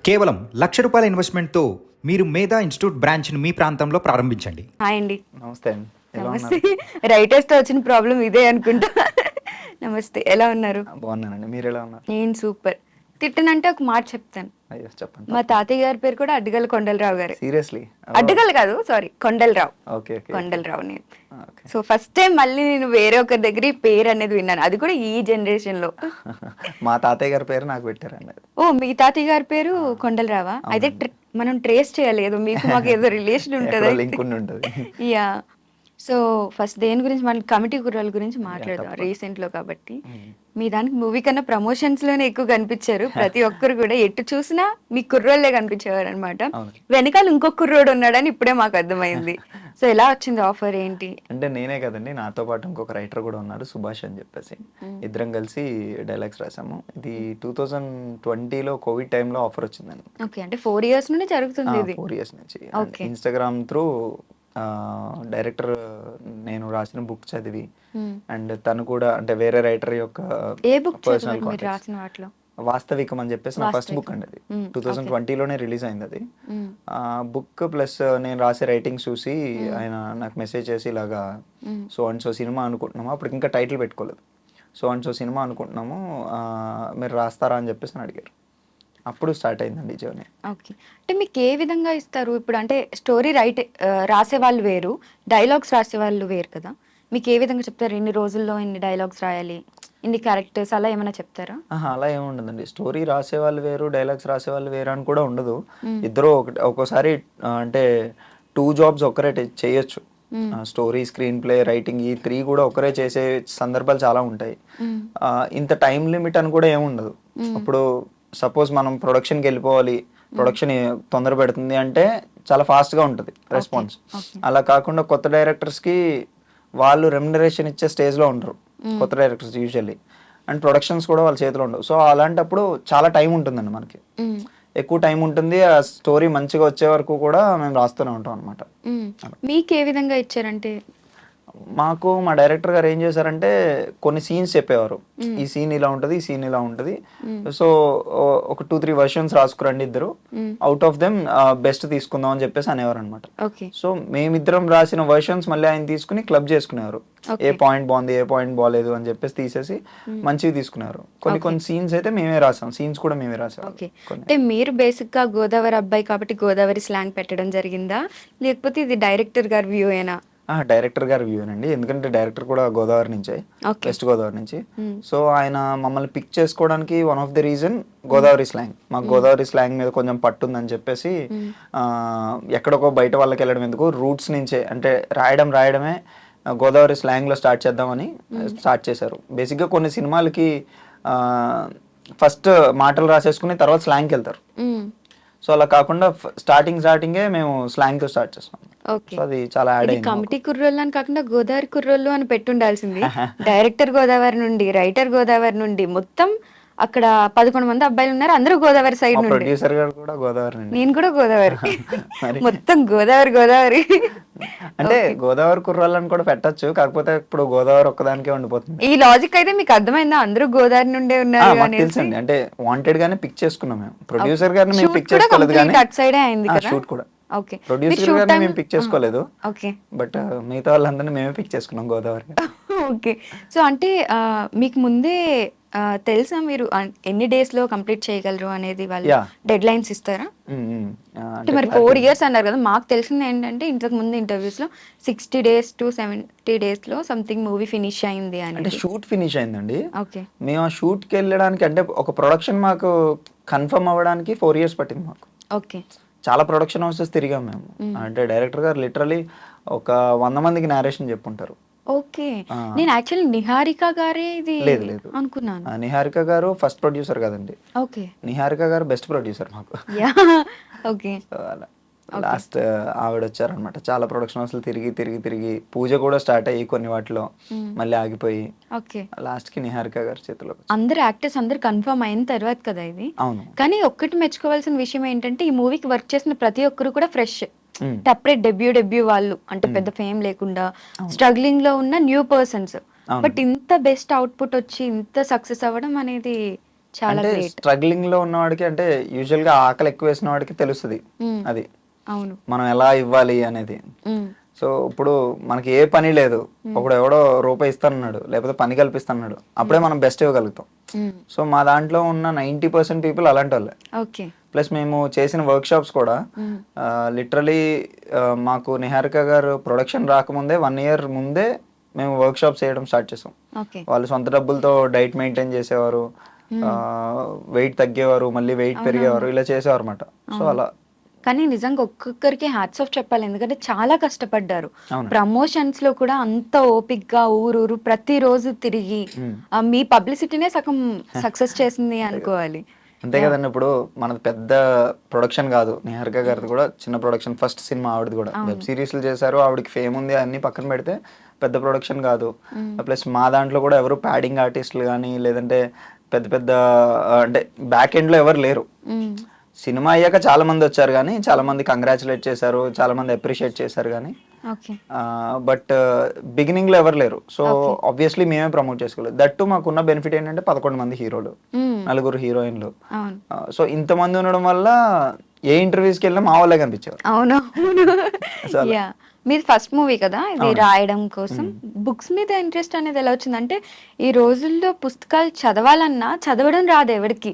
కేవలం ₹1,00,000 ఇన్వెస్ట్మెంట్తో మీరు మేధా ఇన్స్టిట్యూట్ బ్రాంచ్ని మీ ప్రాంతంలో ప్రారంభించండి. హాయ్ అండి. నమస్తే అండి. ఎలా నమస్తే. ఉన్నారు? రైటర్స్ తో వచ్చిన ప్రాబ్లం ఇదే అనుకుంటా. నమస్తే, ఎలా ఉన్నారు? బాగున్నానండి. మీరు ఎలా ఉన్నారు? నేను సూపర్. తిట్టనంటే ఒక మాట చెప్తాను. అయ్యో చెప్పండి. మా తాతయ్య గారి పేరు కూడా అడ్డగల్ కొండలరావు గారు. సీరియస్లీ? అడ్డగల్ కాదు, sorry, Kondalarao. Okay okay. Kondalarao నేను. ఓకే. సో ఫస్ట్ టైం మళ్ళీ నేను వేరే ఒకరి దగ్గర ఈ పేరు అనేది విన్నాను, అది కూడా ఈ జనరేషన్ లో. మా తాతయ్య గారి పేరు నాకు పెట్టారండి. ఓ, మీ తాతయ్య గారి పేరు కొండలరావా? అయితే మనం ట్రేస్ చేయాలి, ఏదో మీకు మాకు ఏదో రిలేషన్ ఉంటుంది. లింక్ ఉండి ఉంటుంది. యా. సో ఫస్ట్ దేని గురించి మన కమిటీ కుర్రాల గురించి మాట్లాడదాం, రీసెంట్ లో కాబట్టి. మీ దానికి మూవీ కన్నా ప్రమోషన్స్ లోనే ఎక్కువ కనిపించారు. ప్రతి ఒక్కరు కూడా ఎటు చూసినా మీ కుర్రోళ్ళే కనిపించేవారు అనమాట. వెనకాల ఇంకొక కుర్రోడు ఉన్నాడని ఇప్పుడే మాకు అర్థమైంది. సో ఎలా వచ్చింది ఆఫర్, ఏంటి? అంటే నేనే కదండి, నాతో పాటు ఇంకొక రైటర్ కూడా ఉన్నాడు, సుభాష్ అని చెప్పేసి. ఇద్దరం కలిసి డైలాగ్స్ రాసాము. ఇది 2020లో కోవిడ్ టైంలో ఆఫర్ వచ్చిందండి. ఓకే, అంటే 4 years నుండి జరుగుతుంది ఇది. 4 years నుంచి. Okay. ఇన్స్టాగ్రామ్ త్రూ డైరెక్టర్ నేను రాసిన బుక్ చదివి, అండ్ తను కూడా అంటే వేరే రైటర్ యొక్క ఏ బుక్ పర్సనల్ మీరు రాసిన వాటిలో? వాస్తవికం అని చెప్పేసి నా ఫస్ట్ బుక్ అండి. అది 2020లోనే రిలీజ్ అయింది అది. బుక్ ప్లస్ నేను రాసే రైటింగ్స్ చూసి ఆయన నాకు మెసేజ్ చేసి ఇలాగా సో అండ్ సో సినిమా అనుకుంటున్నాము, అప్పుడు ఇంకా టైటిల్ పెట్టుకోలేదు, సో అండ్ సో సినిమా అనుకుంటున్నాము, మీరు రాస్తారా అని చెప్పేసి అని అడిగారు. అప్పుడు స్టార్ట్ అయిందండి జర్నీ. ఓకే, అంటే మీకు ఏ విధంగా ఇస్తారు ఇప్పుడు? అంటే స్టోరీ రాసే వాళ్ళు వేరు, డైలాగ్స్ రాసే వాళ్ళు వేరు కదా. మీకు ఏ విధంగా చెప్తారు? ఇన్ని రోజుల్లో ఇన్ని డైలాగ్స్ రాయాలి, ఇన్ని క్యారెక్టర్స్, అలా ఏమైనా చెప్తారా? అలా ఏముండదండి. స్టోరీ రాసేవాళ్ళు వేరు, డైలాగ్స్ రాసేవాళ్ళు వేరు అని కూడా ఉండదు. ఇద్దరు ఒక్కోసారి అంటే 2 jobs ఒకరే చేయొచ్చు. స్టోరీ, స్క్రీన్ ప్లే, రైటింగ్, ఈ 3 కూడా ఒకరే చేసే సందర్భాలు చాలా ఉంటాయి. ఇంత టైం లిమిట్ అని కూడా ఏముండదు. ఇప్పుడు సపోజ్ మనం ప్రొడక్షన్కి వెళ్ళిపోవాలి, ప్రొడక్షన్ తొందర పెడుతుంది అంటే చాలా ఫాస్ట్గా ఉంటుంది రెస్పాన్స్. అలా కాకుండా కొత్త డైరెక్టర్స్కి వాళ్ళు రెమ్యునరేషన్ ఇచ్చే స్టేజ్లో ఉండరు కొత్త డైరెక్టర్స్ యూజువల్లీ, అండ్ ప్రొడక్షన్స్ కూడా వాళ్ళ చేతిలో ఉండవు. సో అలాంటప్పుడు చాలా టైం ఉంటుందండి మనకి, ఎక్కువ టైం ఉంటుంది. ఆ స్టోరీ మంచిగా వచ్చే వరకు కూడా మేము రాస్తూనే ఉంటాం అనమాట. మీకు ఏ విధంగా ఇచ్చారంటే? మాకు మా డైరెక్టర్ గారు ఏం చేశారంటే కొన్ని సీన్స్ చెప్పేవారు, ఈ సీన్ ఇలా ఉంటుంది, ఈ సీన్ ఇలా ఉంటుంది, సో ఒక 2-3 వర్షన్స్ రాసుకురండి ఇద్దరు, అవుట్ ఆఫ్ దెమ్ బెస్ట్ తీసుకుందాం అని చెప్పేసి అనేవారు అనమాట. సో మేమిద్దరం రాసిన వర్షన్స్ మళ్ళీ ఆయన తీసుకుని క్లబ్ చేసుకునేవారు, ఏ పాయింట్ బాగుంది, ఏ పాయింట్ బాగాలేదు అని చెప్పేసి తీసేసి మంచివి తీసుకునేవారు. కొన్ని సీన్స్ అయితే మేమే రాసాం, సీన్స్ కూడా మేమే రాసాం. అంటే మీరు బేసిక్ గా గోదావరి అబ్బాయి కాబట్టి గోదావరి స్లాంగ్ పెట్టడం జరిగిందా, లేకపోతే ఇది డైరెక్టర్ గారి వ్యూ ఏనా? డైరెక్టర్ గారి వ్యూ అండి, ఎందుకంటే డైరెక్టర్ కూడా గోదావరి నుంచే, వెస్ట్ గోదావరి నుంచి. సో ఆయన మమ్మల్ని పిక్ చేసుకోవడానికి one of the reason Godavari slang. మాకు గోదావరి స్లాంగ్ మీద కొంచెం పట్టుందని చెప్పేసి ఎక్కడికో బయట వాళ్ళకి వెళ్ళడం ఎందుకు, రూట్స్ నుంచే అంటే రాయడమే గోదావరి స్లాంగ్లో స్టార్ట్ చేద్దామని స్టార్ట్ చేశారు. బేసిక్గా కొన్ని సినిమాలకి ఫస్ట్ మాటలు రాసేసుకుని తర్వాత స్లాంగ్కి వెళ్తారు. సో అలా కాకుండా స్టార్టింగే మేము స్లాంగ్తో స్టార్ట్ చేస్తాం. సో అది చాలా యాడ్ అయింది. కమిటీ కుర్రోళ్ళు అని కాకుండా గోదావరి కుర్రోళ్ళు అని పెట్టుండాల్సింది. డైరెక్టర్ గోదావరి నుండి, రైటర్ గోదావరి నుండి, మొత్తం అక్కడ 11 మంది అబ్బాయిలు ఉన్నారు, అందరూ గోదావరి సైడ్ నుండి. ప్రొడ్యూసర్ గారు కూడా గోదావరి నుండి, నేను కూడా గోదావరి. మొత్తం గోదావరి. అంటే గోదావరి కుర్రాళ్ళని కూడా పెట్టచ్చు, కాకపోతే ఇప్పుడు గోదావరి ఒక్కదానికే ఉండిపోతుంది. ఈ లాజిక్ అయితే మీకు అర్థమైందా? అందరూ గోదావరి నుండే ఉన్నారు తెలుసండి. అంటే వాంటెడ్ గానే పిక్ చేసుకున్నాం మేము, ప్రొడ్యూసర్ గారిని మేము పిక్ చేసుకోలేదు కానీ అటు సైడ్ అయింది కదా షూట్ కూడా. ఓకే, ప్రొడ్యూసర్ గారిని మేము పిక్ చేసుకోలేదు. ఓకే, బట్ మిగతా వాళ్ళందరినీ మేమే పిక్ చేసుకున్నాం గోదావరి. ఓకే. సో అంటే మీకు ముందే తెలుసా మీరు ఎన్ని డేస్ లో కంప్లీట్ చేయగలరు అనేది? వాళ్ళు డెడ్ లైన్స్ ఇస్తారా? అంటే మరి 4 years అన్నారు కదా, మాకు తెలిసింది ఏంటంటే ఇంతకు ముందు ఇంటర్వ్యూస్ లో 60 days to 70 days లో సంథింగ్ మూవీ ఫినిష్ అయింది అని. అంటే షూట్ ఫినిష్ అయిందండి. ఓకే, మేము ఆ షూట్ కి వెళ్ళడానికి అంటే ఒక ప్రొడక్షన్ మాకు కన్ఫర్మ్ అవ్వడానికి 4 years పట్టింది మాకు. ఓకే, చాలా ప్రొడక్షన్ హౌసెస్ తిరిగాం మేము. అంటే డైరెక్టర్ గారు లిటరలీ ఒక 100 మందికి నేరేషన్ చెప్పుంటారు. ఓకే. నేను యాక్చువల్లీ నిహారిక గారే ఇది లేదు అనుకున్నాను. నిహారిక గారు ఫస్ట్ ప్రొడ్యూసర్ కదండి. ఓకే, నిహారిక గారు బెస్ట్ ప్రొడ్యూసర్ మాకు. ఓకే, లాస్ట్ ఆవిడ వచ్చారనమాట. చాలా ప్రొడక్షన్ హౌస్ తిరిగి పూజ కూడా స్టార్ట్ అయ్యి కొన్ని వాటిలో మళ్ళీ ఆగిపోయి లాస్ట్ కి నిహారిక గారి చేతిలో. అందరు యాక్టర్స్ అందరు కన్ఫర్మ్ అయిన తర్వాత కదా ఇది. అవును. కానీ ఒక్కటి మెచ్చుకోవాల్సిన విషయం ఏంటంటే ఈ మూవీకి వర్క్ చేసిన ప్రతి ఒక్కరు కూడా ఫ్రెష్, సెపరేట్ డెబ్యూ వాళ్ళు, అంటే పెద్ద ఫేమ్ లేకుండా స్ట్రగ్లింగ్ లో ఉన్న న్యూ పర్సన్స్. బట్ ఇంత బెస్ట్ అవుట్పుట్ వచ్చి ఇంత సక్సెస్ అవ్వడం అనేది చాలా అంటే గ్రేట్. స్ట్రగ్లింగ్ లో ఉన్నవాడికి అంటే యూజువల్ గా ఆకలి ఎక్కువ వేసిన వాడికి తెలుస్తుంది అది అవును. మనం ఎలా ఇవ్వాలి అనేది. ఉమ్, సో ఇప్పుడు మనకి ఏ పని లేదు, ఒకడు ఎవడో రూపాయి ఇస్తానన్నాడు లేకపోతే పని కల్పిస్తానన్నాడు, అప్పుడే మనం బెస్ట్ ఇవ్వగలుగుతాం. ఉమ్, సో మా దాంట్లో ఉన్న 90% పీపుల్ అలాంటి వాళ్ళే. ఓకే. ప్లస్ మేము చేసిన వర్క్ షాప్స్ కూడా ఉమ్, లిటరలీ మాకు నిహారిక గారు ప్రొడక్షన్ రాకముందే 1 year ముందే మేము వర్క్ షాప్స్ చేయడం స్టార్ట్ చేసాం. ఓకే. వాళ్ళు సొంత డబ్బులతో డైట్ మెయింటైన్ చేసేవారు, వెయిట్ తగ్గేవారు, మళ్ళీ వెయిట్ పెరిగేవారు, ఇలా చేసేవారు అనమాట. సో అలా కానీ నిజంగా ఒక్కొక్కరికి హ్యాట్స్ ఆఫ్ చెప్పాలి, ఎందుకంటే చాలా కష్టపడ్డారు. అవును. ప్రమోషన్స్ లో కూడా అంత ఓపిక్గా ఊరూరు ప్రతిరోజు తిరిగి మీ పబ్లిసిటీనే సగం సక్సెస్ చేసింది అనుకోవాలి. అంతే కదండి. ఇప్పుడు మనది పెద్ద ప్రొడక్షన్ కాదు, నిహారిక గారిది కూడా చిన్న ప్రొడక్షన్, ఫస్ట్ సినిమా ఆవిడది కూడా. వెబ్ సిరీస్లు చేశారు, ఆవిడకి ఫేమ్ ఉంది, అన్ని పక్కన పెడితే పెద్ద ప్రొడక్షన్ కాదు. ప్లస్ మా దాంట్లో కూడా ఎవరు ప్యాడింగ్ ఆర్టిస్టులు కానీ లేదంటే పెద్ద పెద్ద అంటే బ్యాక్ ఎండ్ లో ఎవరు లేరు. ఉమ్, సినిమా అయ్యాక చాలా మంది వచ్చారు కానీ చాలా మంది కంగ్రాచులేట్ చేశారు, చాలా మంది అప్రిషియేట్ చేశారు కానీ ఓకే. బట్ బిగినింగ్ లో ఎవరు లేరు. సో ఆబ్వియస్లీ మేమే ప్రమోట్ చేసుకోలేదు. దట్టు మాకున్న బెనిఫిట్ ఏంటంటే 11 మంది హీరోలు, ఉమ్, 4 హీరోయిన్లు. అవును. సో ఇంతమంది ఉండడం వల్ల ఏ ఇంటర్వ్యూస్కి వెళ్ళినా మా వాళ్ళే కనిపించారు. అవును. యా, మీది ఫస్ట్ మూవీ కదా ఇది రాయడం కోసం. బుక్స్ మీద ఇంట్రెస్ట్ అనేది ఎలా వచ్చింది? అంటే ఈ రోజుల్లో పుస్తకాలు చదవాలన్నా చదవడం రాదు ఎవరికి.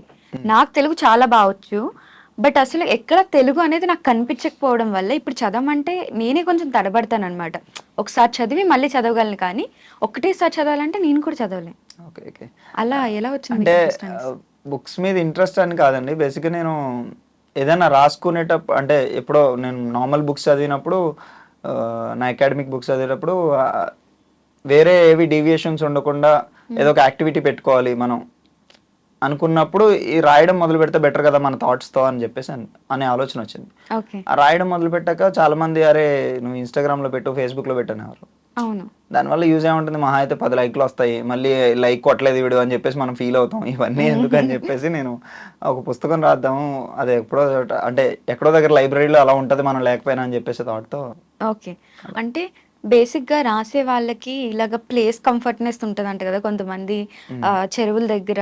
నాకు తెలుగు చాలా బావచ్చు, బట్ అసలు ఎక్కడ తెలుగు అనేది నాకు కనిపించకపోవడం వల్ల ఇప్పుడు చదవమంటే నేనే కొంచెం తడబడతాను అనమాట. ఒకసారి చదివి మళ్ళీ చదవగలను, కానీ ఒకటేసారి చదవాలంటే నేను కూడా చదవలేను. Okay okay. అలా ఎలా వచ్చింది అంటే మీకు interest అనేది? బుక్స్ మీద ఇంట్రెస్ట్ అని కాదండి, బేసిక్గా నేను ఏదైనా రాసుకునేటప్పుడు అంటే ఎప్పుడో నేను నార్మల్ బుక్స్ చదివినప్పుడు, నా అకాడమిక్ బుక్స్ చదివేటప్పుడు వేరే ఏవి డీవియేషన్స్ ఉండకుండా ఏదో ఒక యాక్టివిటీ పెట్టుకోవాలి మనం అనుకున్నప్పుడు ఈ రాయడం మొదలు పెడితే బెటర్ కదా మన థాట్స్తో అని చెప్పేసి అనే ఆలోచన వచ్చింది. ఓకే. ఆ రాయడం మొదలు పెట్టాక చాలా మంది అరే నువ్వు ఇన్స్టాగ్రామ్లో పెట్టు, ఫేస్బుక్లో పెట్టనేవారు. అవును. దానివల్ల యూజ్ ఏముంటుంది, మహా అయితే 10 లైక్లు వస్తాయి, మళ్ళీ లైక్ కొట్టలేదు వీడియో అని చెప్పేసి మనం ఫీల్ అవుతాం. ఇవన్నీ ఎందుకు అని చెప్పేసి నేను ఒక పుస్తకం రాద్దాము, అది ఎప్పుడో అంటే ఎక్కడో దగ్గర లైబ్రరీలో అలా ఉంటుంది మనం లేకపోయినా అని చెప్పేసి థాట్తో. ఓకే. అంటే బేసిక్గా రాసే వాళ్ళకి ఇలాగ ప్లేస్ కంఫర్ట్నెస్ ఉంటుందంట కదా. కొంతమంది చెరువుల దగ్గర,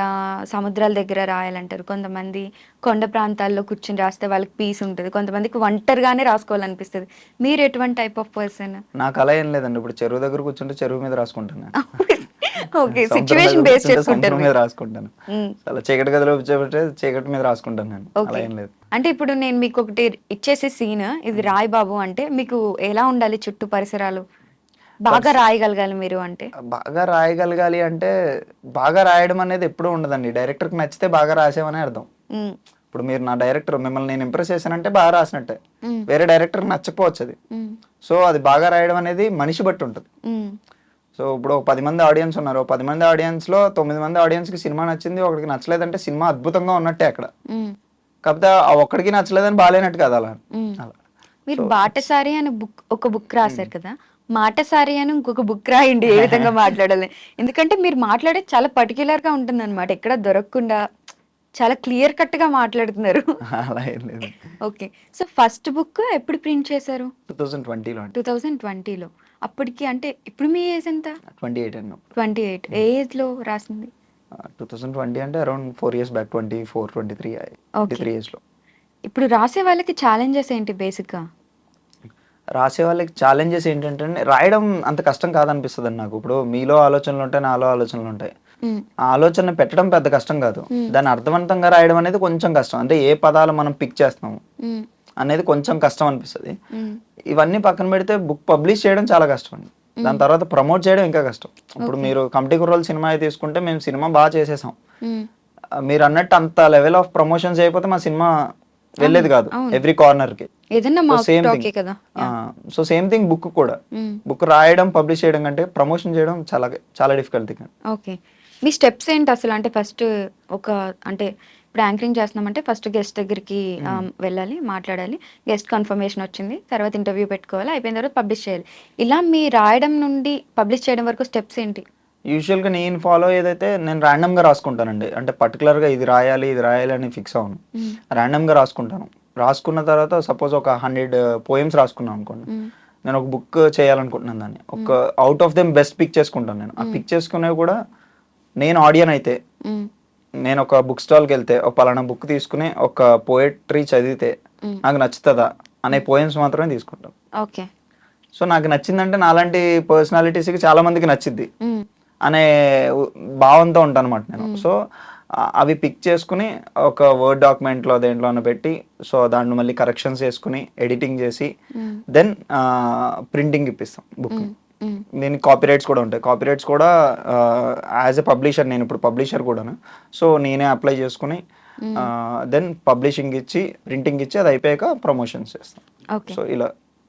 సముద్రాల దగ్గర రాయాలంటారు, కొంతమంది కొండ ప్రాంతాల్లో కూర్చుని రాస్తే వాళ్ళకి పీస్ ఉంటుంది, కొంతమందికి ఒంటరిగానే రాసుకోవాలనిపిస్తుంది. మీరు ఎటువంటి టైప్ ఆఫ్ పర్సన్? నాకు అలా ఏం లేదండి. ఇప్పుడు చెరువు దగ్గర కూర్చుంటే చెరువు మీద రాసుకుంటాను నేను. ఓకే, సముద్రం సిచ్యువేషన్ దగ్గర బేస్ కూర్చుంటే చేసుకుంటారు సముద్రం మీద రాసుకుంటాను. అలా చీకటి గదిలో కూర్చోబెట్టే చీకటి మీద రాసుకుంటాను నేను. అలా ఏం లేదు. అంటే ఇప్పుడు నేను మీకు ఒకటి ఇచ్చేసే సీన్, ఇది రాయ్ బాబు అంటే మీకు ఎలా ఉండాలి చుట్టూ పరిసరాలు? బాగా రాయగలగాలి మీరు అంటే? బాగా రాయగలగాలి అంటే బాగా రాయడం అనేది ఎప్పుడూ ఉండదండి. డైరెక్టర్కి నచ్చితే బాగా రాసేవనే అర్థం. ఉమ్, ఇప్పుడు మీరు నా డైరెక్టర్, మిమ్మల్ని నేను ఇంప్రెస్ చేశానంటే బాగా రాసినట్టే. ఉమ్, వేరే డైరెక్టర్కి నచ్చకపోవచ్చు అది. ఉమ్, సో అది బాగా రాయడం అనేది మనిషి బట్టి ఉంటుంది. ఉమ్, సో ఇప్పుడు 10 మంది ఆడియన్స్ ఉన్నారు, 10 మంది ఆడియన్స్లో 9 మంది ఆడియన్స్కి సినిమా నచ్చింది, ఒకడికి నచ్చలేదంటే సినిమా అద్భుతంగా ఉన్నట్టే అక్కడ. ఉమ్, కాకపోతే ఆ ఒక్కడికి నచ్చలేదని బాగాలేనట్టు కదా అలా. ఉమ్. అలా మీరు బాటసారి అని ఒక బుక్ రాశారు కదా, మాటసారి అని ఇంకొక బుక్ రాయండి ఏ విధంగా మాట్లాడాలి. ఎందుకంటే మీరు మాట్లాడేది చాలా పర్టికులర్ గా ఉంటుంది అనమాట, ఎక్కడ దొరకకుండా చాలా క్లియర్ కట్ గా మాట్లాడుతున్నారు. అలా ఏం లేదు. ఓకే. సో ఫస్ట్ బుక్ ఎప్పుడు ప్రింట్ చేశారు? 2020లో. 2020లో. అప్పటికి అంటే ఇప్పుడు మీ ఏజ్ ఎంత? 28 అన్నప్పుడు. 28. ఏ ఏజ్ లో రాసింది? 2020 అంటే అరౌండ్ 4 years బ్యాక్, 24, 23 yearsలో. ఇప్పుడు రాసే వాళ్ళకి ఛాలెంజెస్ ఏంటి బేసిక్ గా? రాసే వాళ్ళకి ఛాలెంజెస్ ఏంటంటే రాయడం అంత కష్టం కాదనిపిస్తుంది నాకు. ఇప్పుడు మీలో ఆలోచనలు ఉంటాయి, నాలో ఆలోచనలు ఉంటాయి. ఆ ఆలోచన పెట్టడం పెద్ద కష్టం కాదు, దాన్ని అర్థవంతంగా రాయడం అనేది కొంచెం కష్టం. అంటే ఏ పదాలు మనం పిక్ చేస్తాము అనేది కొంచెం కష్టం అనిపిస్తుంది. ఇవన్నీ పక్కన పెడితే బుక్ పబ్లిష్ చేయడం చాలా కష్టం అండి. దాని తర్వాత ప్రమోట్ చేయడం ఇంకా కష్టం. ఇప్పుడు మీరు కమిటీ కుర్రోలు సినిమా తీసుకుంటే మేము సినిమా బాగా చేసేసాం, మీరు అన్నట్టు అంత లెవెల్ ఆఫ్ ప్రమోషన్స్ అయిపోతే మా సినిమా వెళ్ళేది కాదు ఎవ్రీ కార్నర్ కి. సో సేమ్ థింగ్ బుక్ కూడా. బుక్ రాయడం, పబ్లిష్ చేయడం కంటే ప్రమోషన్ చేయడం చాలా చాలా డిఫికల్ట్ థింగ్. ఓకే. మీ స్టెప్స్ ఏంటి అసలు? అంటే ఫస్ట్ అంటే ఇప్పుడు యాంకరింగ్ చేస్తున్నామంటే ఫస్ట్ గెస్ట్ దగ్గరికి వెళ్ళాలి, మాట్లాడాలి, గెస్ట్ కన్ఫర్మేషన్ వచ్చింది, తర్వాత ఇంటర్వ్యూ పెట్టుకోవాలి, అయిపోయిన తర్వాత పబ్లిష్ చేయాలి. ఇలా మీ రాయడం నుండి పబ్లిష్ చేయడం వరకు స్టెప్స్ ఏంటి? యూజువల్గా నేను ఫాలో ఏదైతే నేను ర్యాండమ్గా రాసుకుంటానండి. అంటే పర్టికులర్గా ఇది రాయాలి అని ఫిక్స్ అవును, ర్యాండమ్గా రాసుకుంటాను. రాసుకున్న తర్వాత సపోజ్ ఒక 100 poems రాసుకున్నాను అనుకోండి, నేను ఒక బుక్ చేయాలనుకుంటున్నాను, దాన్ని ఒక out of them best pick చేసుకుంటాను నేను. ఆ పిక్ చేసుకునేవి కూడా నేను ఆడియన్ అయితే నేను ఒక బుక్ స్టాల్కి వెళ్తే ఒక పలానా బుక్ తీసుకుని ఒక పోయట్రీ చదివితే నాకు నచ్చుతుందా అనే పోయమ్స్ మాత్రమే తీసుకుంటాను. ఓకే. సో నాకు నచ్చిందంటే నాలాంటి పర్సనాలిటీస్కి చాలా మందికి నచ్చింది అనే భావంతో ఉంటాను అనమాట నేను. సో అవి పిక్ చేసుకుని ఒక వర్డ్ డాక్యుమెంట్లో దేంట్లో అన్న పెట్టి, సో దాన్ని మళ్ళీ కరెక్షన్స్ చేసుకుని ఎడిటింగ్ చేసి దెన్ ప్రింటింగ్ ఇప్పిస్తాం బుక్ని. దీనికి కాపీరైట్స్ కూడా ఉంటాయి. కాపీరైట్స్ కూడా యాజ్ ఎ పబ్లిషర్, నేను ఇప్పుడు పబ్లిషర్ కూడాను. సో నేనే అప్లై చేసుకుని దెన్ పబ్లిషింగ్ ఇచ్చి ప్రింటింగ్ ఇచ్చి అది అయిపోయాక ప్రమోషన్స్ చేస్తాం. ఓకే. సో ఇలా